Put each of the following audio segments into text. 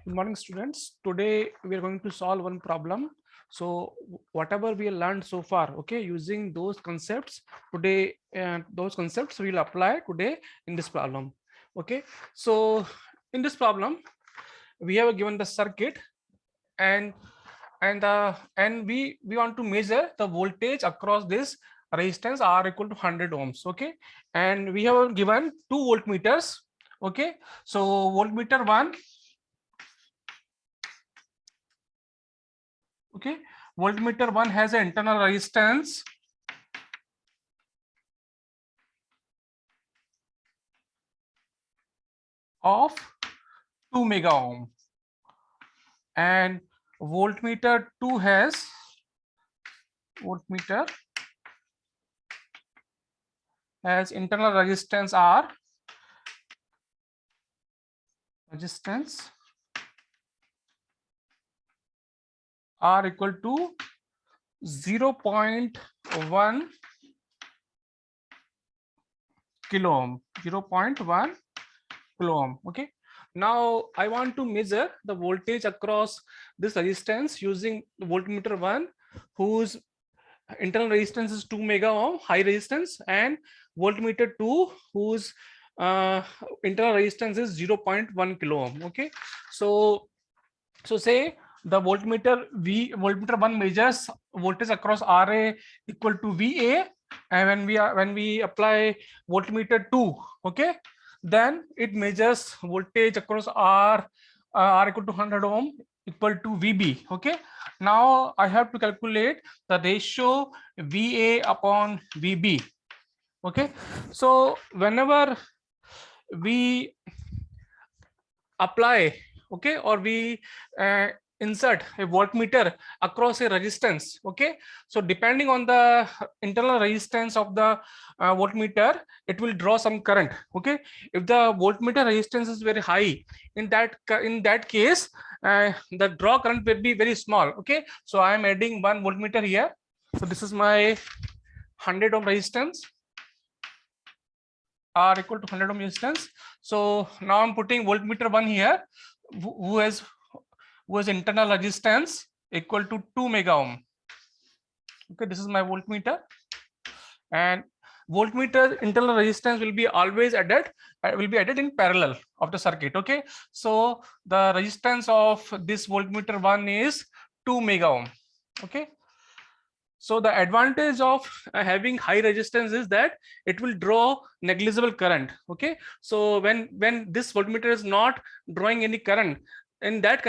Good morning, students. Today we are going to solve one problem. So whatever we learned so far, okay, using those concepts today, those concepts we will apply today in this problem. Okay, so in this problem, we have given the circuit and we want to measure the voltage across this resistance R equal to 100 ohms. Okay, and we have given two voltmeters. Okay, so voltmeter one. Okay, voltmeter one has an internal resistance of 2 mega ohm, and voltmeter 2 has internal resistance R equal to 0.1 kilo ohm. 0.1 kilo ohm. Okay, now I want to measure the voltage across this resistance using voltmeter 1, whose internal resistance is 2 mega ohm, high resistance, and voltmeter 2, whose internal resistance is 0.1 kilo ohm. Okay, so say the voltmeter 1 measures voltage across RA equal to VA, and when we apply voltmeter 2, okay, then it measures voltage across R equal to 100 ohm equal to VB. Okay, now I have to calculate the ratio VA upon VB. Okay, so whenever we apply, okay, or we insert a voltmeter across a resistance, okay, so depending on the internal resistance of the voltmeter, it will draw some current. Okay, if the voltmeter resistance is very high, in that case, the draw current will be very small. Okay, so I am adding 1 voltmeter here. So this is my 100 ohm resistance, R equal to 100 ohm resistance. So now I'm putting voltmeter 1 here, who has internal resistance equal to 2 mega ohm. Okay, this is my voltmeter, and voltmeter internal resistance will be always added, in parallel of the circuit. Okay, so the resistance of this voltmeter 1 is 2 mega ohm. Okay, so the advantage of having high resistance is that it will draw negligible current. Okay, so when this voltmeter is not drawing any current, in that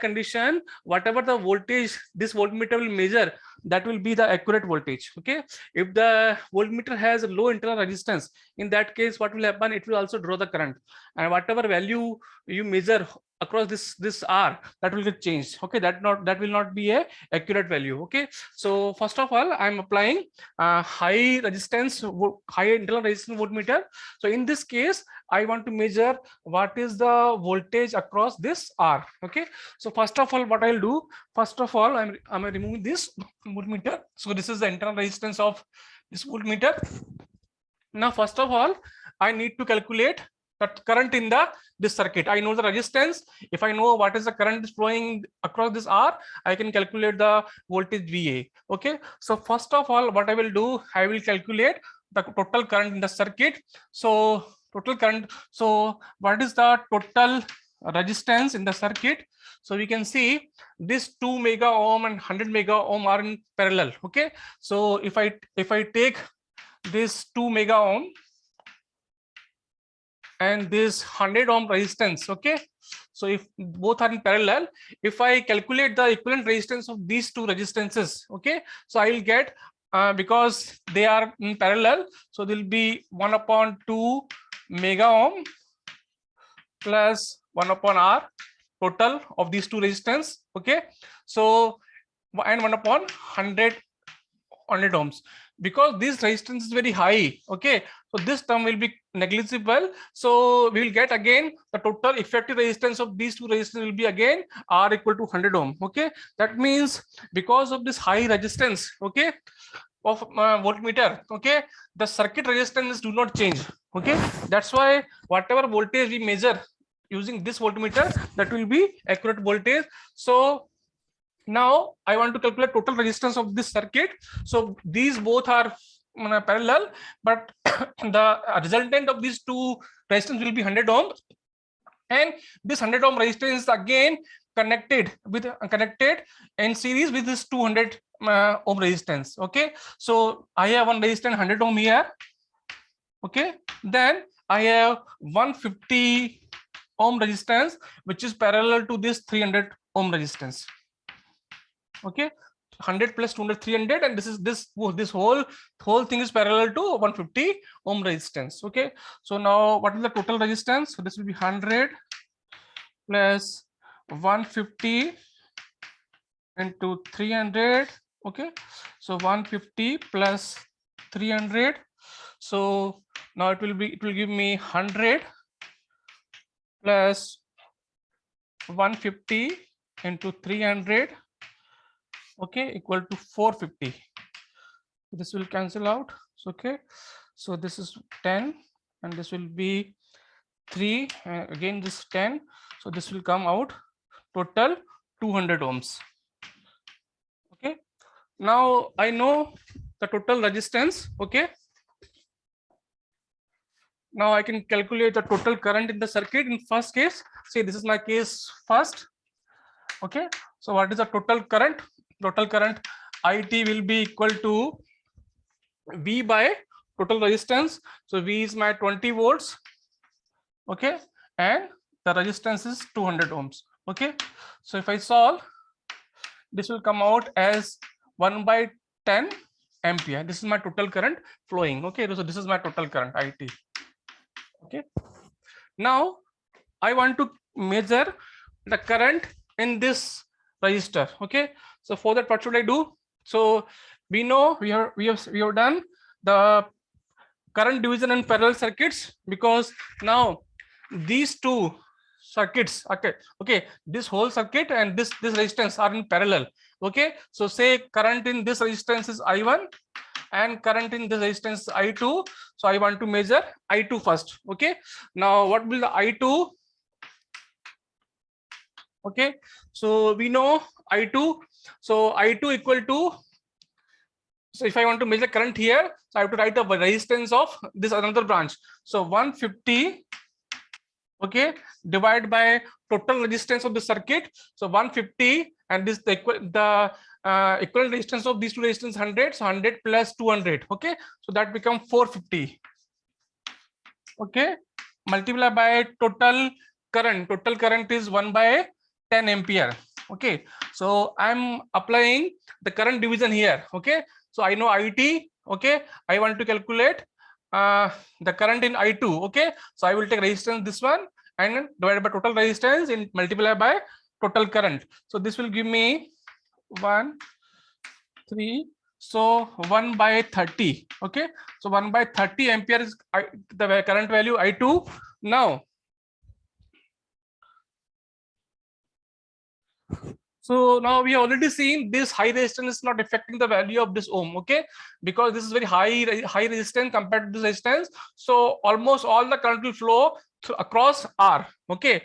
condition, whatever the voltage this voltmeter will measure, that will be the accurate voltage. Okay, if the voltmeter has a low internal resistance, in that case what will happen, it will also draw the current, and whatever value you measure across this R, that will get changed. Okay, that will not be a accurate value. Okay, so first of all, I'm applying high internal resistance voltmeter. So in this case, I want to measure what is the voltage across this R. Okay, so first of all, what I'll do, first of all, I'm removing this voltmeter. So this is the internal resistance of this voltmeter. Now first of all, I need to calculate the current in this circuit. I know the resistance. If I know what is the current is flowing across this R, I can calculate the voltage VA. Okay, so first of all, what I will do, I will calculate the total current in the circuit. So total current, so what is the total resistance in the circuit? So we can see this 2 mega ohm and 100 mega ohm are in parallel. Okay, so if I take this 2 mega ohm and this 100 ohm resistance, okay, so if both are in parallel, if I calculate the equivalent resistance of these two resistances, okay, so I will get, because they are in parallel, so there will be 1 upon 2 mega ohm plus 1 upon R, total of these two resistance. Okay, so and 1 upon 100 ohms, because this resistance is very high. Okay, so this term will be negligible, so we will get again the total effective resistance of these two resistors will be again R equal to 100 ohm. Okay, that means because of this high resistance, okay, of voltmeter, okay, the circuit resistance do not change. Okay, that's why whatever voltage we measure using this voltmeter, that will be accurate voltage. So now I want to calculate total resistance of this circuit. So these both are parallel, but the resultant of these two resistance will be 100 ohm, and this 100 ohm resistance is again connected in series with this 200 ohm resistance. Okay, so I have one resistance 100 ohm here. Okay, then I have 150 ohm resistance which is parallel to this 300 ohm resistance. Okay, 100 plus 200 300, and this whole thing is parallel to 150 ohm resistance. Okay, so now what is the total resistance? So this will be 100 plus 150 into 300. Okay, so 150 plus 300. So now it will give me 100 plus 150 into 300, okay, equal to 450. This will cancel out. So, okay, so this is 10 and this will be 3, again this 10, so this will come out total 200 ohms. Okay, now I know the total resistance. Okay, now I can calculate the total current in the circuit. In first case, say this is my case first. Okay, so what is the total current? Total current IT will be equal to V by total resistance. So V is my 20 volts. Okay, and the resistance is 200 ohms. Okay, so if I solve, this will come out as 1 by 10 ampere. This is my total current flowing. Okay, so this is my total current IT. Okay, now I want to measure the current in this resistor. Okay, so for that, what should I do? So we know we have done the current division in parallel circuits, because now these two circuits, okay, this whole circuit and this resistance are in parallel. Okay, so say current in this resistance is I1 and current in this resistance is I2. So I want to measure I2 first. Okay, now what will the I2? Okay, so we know I2, so I2 equal to, so if I want to measure current here, so I have to write the resistance of this another branch. So 150, okay, divided by total resistance of the circuit. So 150, and this the equivalent resistance of these two resistance 100. So 100 plus 200. Okay, so that become 450. Okay, multiply by total current. Total current is 1 by 10 ampere. Okay, so I'm applying the current division here. Okay, so I know IT. Okay, I want to calculate the current in I2. Okay, so I will take resistance this one and divided by total resistance and multiply by total current. So this will give me 1, 3. So 1 by 30. Okay, so 1 by 30 ampere is the current value I2. Now, so now we have already seen this high resistance is not affecting the value of this ohm. Okay, because this is very high resistance compared to this resistance. So almost all the current will flow across R. Okay,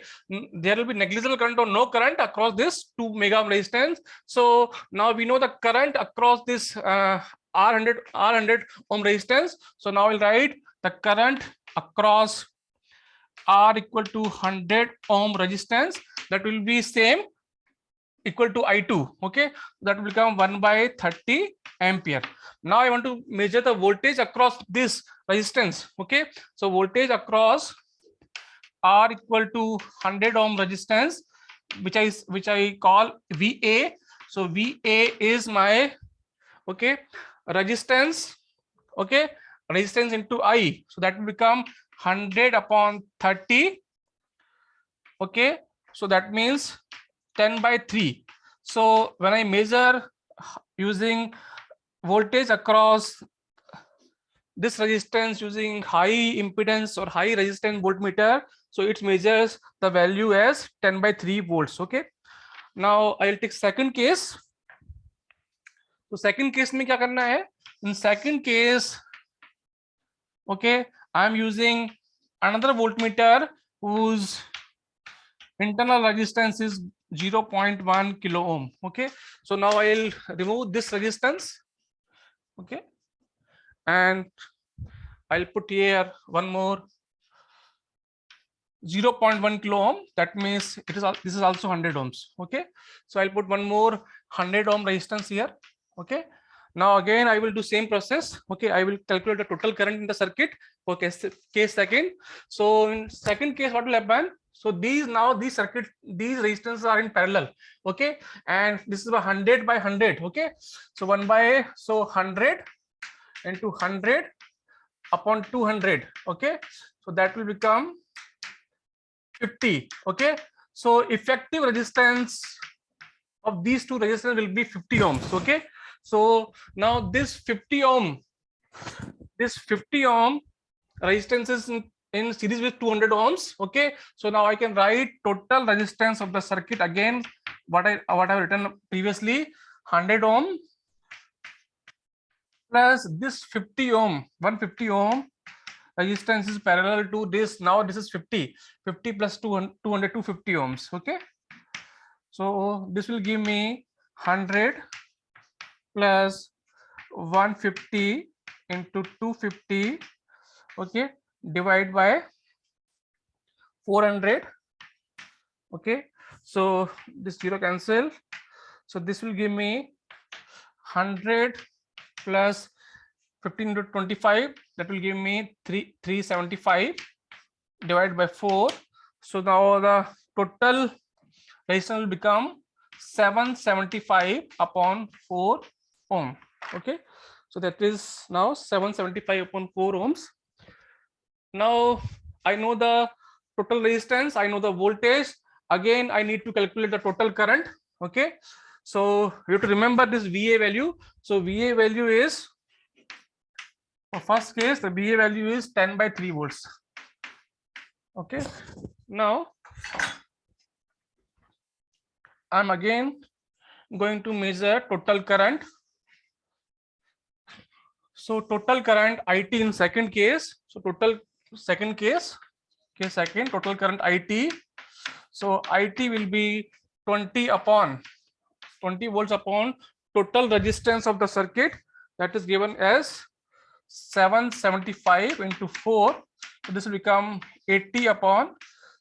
there will be negligible current or no current across this 2 mega ohm resistance. So now we know the current across this R100 ohm resistance. So now we'll write the current across R equal to 100 ohm resistance. That will be same, equal to I2. Okay, that will become 1 by 30 ampere. Now I want to measure the voltage across this resistance. Okay, so voltage across R equal to 100 ohm resistance, which I call VA. So VA is my, okay, resistance. Okay, resistance into I, so that will become 100 upon 30. Okay, so that means 10 by 3. So when I measure using voltage across this resistance using high impedance or high resistance voltmeter, so it measures the value as 10 by 3 volts. Okay, now I'll take second case. So second case में क्या करना है? In second case, okay, I'm using another voltmeter whose internal resistance is 0.1 kilo ohm. Okay, so now I'll remove this resistance. Okay, and I'll put here one more 0.1 kilo ohm. That means it is this is also 100 ohms. Okay, so I'll put one more 100 ohm resistance here. Okay, now again I will do same process. Okay, I will calculate the total current in the circuit for case second. So in second case, what will happen? So these resistors are in parallel. Okay, and this is 100 by 100. Okay, so 100 into 100 upon 200. Okay, so that will become 50. Okay, so effective resistance of these two resistors will be 50 ohms. Okay, so now this 50 ohm resistance is in series with 200 ohms. Okay, so now I can write total resistance of the circuit again, what I've written previously, 100 ohm plus this 50 ohm, 150 ohm resistance is parallel to this. Now this is 50 plus 200 250 ohms. Okay, so this will give me 100 plus 150 into 250. Okay, divide by 400. Okay, so this zero cancel, so this will give me 100 plus 15 into 25, that will give me 375 divided by 4. So now the total resistance will become 775 upon 4 ohm. Okay, so that is now 775 upon 4 ohms. Now I know the total resistance, I know the voltage. Again, I need to calculate the total current. Okay, so you have to remember this VA value. So VA value is, for first case, the VA value is 10 by 3 volts. Okay, now I'm again going to measure total current. So total current IT in second case. So total second case, second total current IT. So IT will be 20 volts upon total resistance of the circuit, that is given as 775 into 4. So this will become 80 upon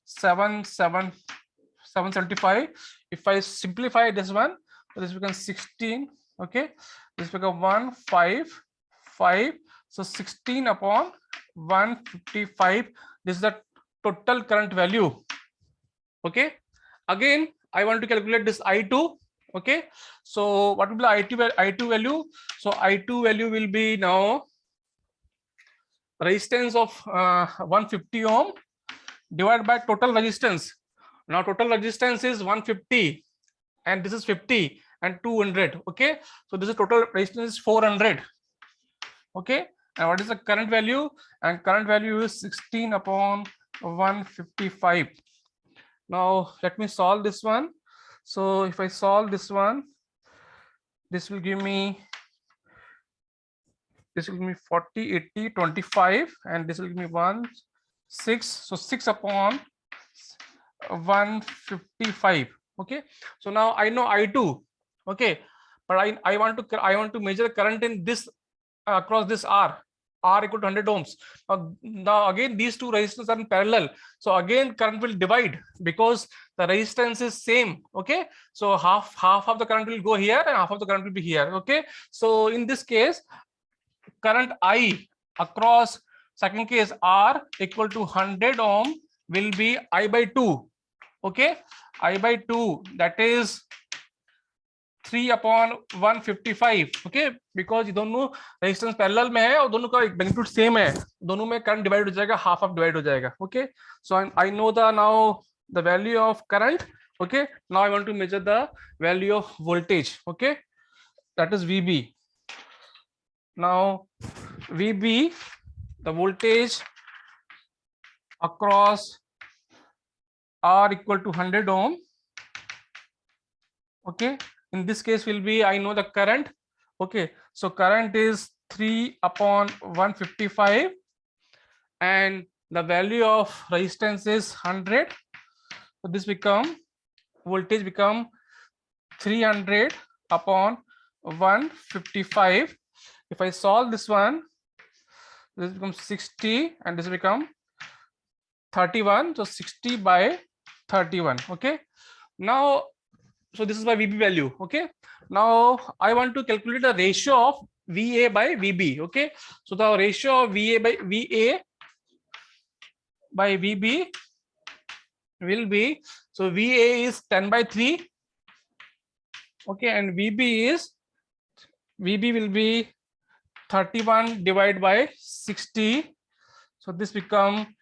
775. If I simplify this one, so this becomes 16. Okay, this becomes 155. So 16 upon 155. This is the total current value. Okay, again I want to calculate this I2. Okay, so what will be the I2 value? So I2 value will be now resistance of 150 ohm divided by total resistance. Now total resistance is 150 and this is 50 and 200. Okay, so this is total resistance is 400. Okay, and what is the current value? And current value is 16 upon 155. Now let me solve this one. So if I solve this one, this will give me 40, 80, 25, and this will give me 1, 6. So 6 upon 155. Okay, so now I know I2. Okay, but I want to measure the current in this across this R equal to 100 ohms. Now again these two resistors are in parallel, so again current will divide because the resistance is same. Okay, so half of the current will go here and half of the current will be here. Okay, so in this case current I across second case R equal to 100 ohm will be I by 2. Okay, I by 2, that is 3 upon 155. Okay, because ये दोनों resistance parallel में है और दोनों का magnitude same है, दोनों में करंट डिवाइड हो जाएगा, हाफ ऑफ डिवाइड हो जाएगा. Okay, so I know the value of current. Okay, now I want to measure the value of voltage. Okay, that is VB. Now VB, the voltage across R equal to 100 ohm. Okay, in this case will be, I know the current. Okay, so current is 3 upon 155 and the value of resistance is 100. So this become voltage become 300 upon 155. If I solve this one, this becomes 60 and this become 31. So 60 by 31. Okay. Now, so this is my VB value. Okay. Now I want to calculate the ratio of VA by VB. Okay. So the ratio of VA by VB will be, so VA is 10 by 3. Okay. And VB will be 31 divided by 60. So this become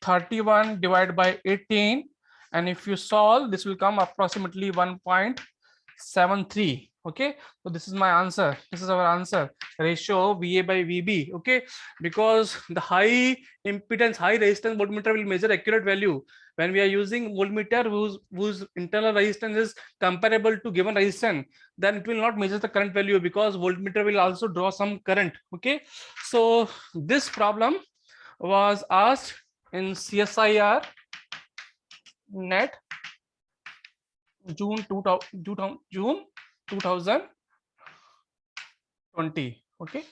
31 divided by 18, and if you solve, this will come approximately 1.73. Okay, so this is my answer. This is our answer, ratio of VA by VB. Okay, because the high impedance, high resistance voltmeter will measure accurate value. When we are using voltmeter whose internal resistance is comparable to given resistance, then it will not measure the current value, because voltmeter will also draw some current. Okay, so this problem was asked in CSIR net June 2020. Okay.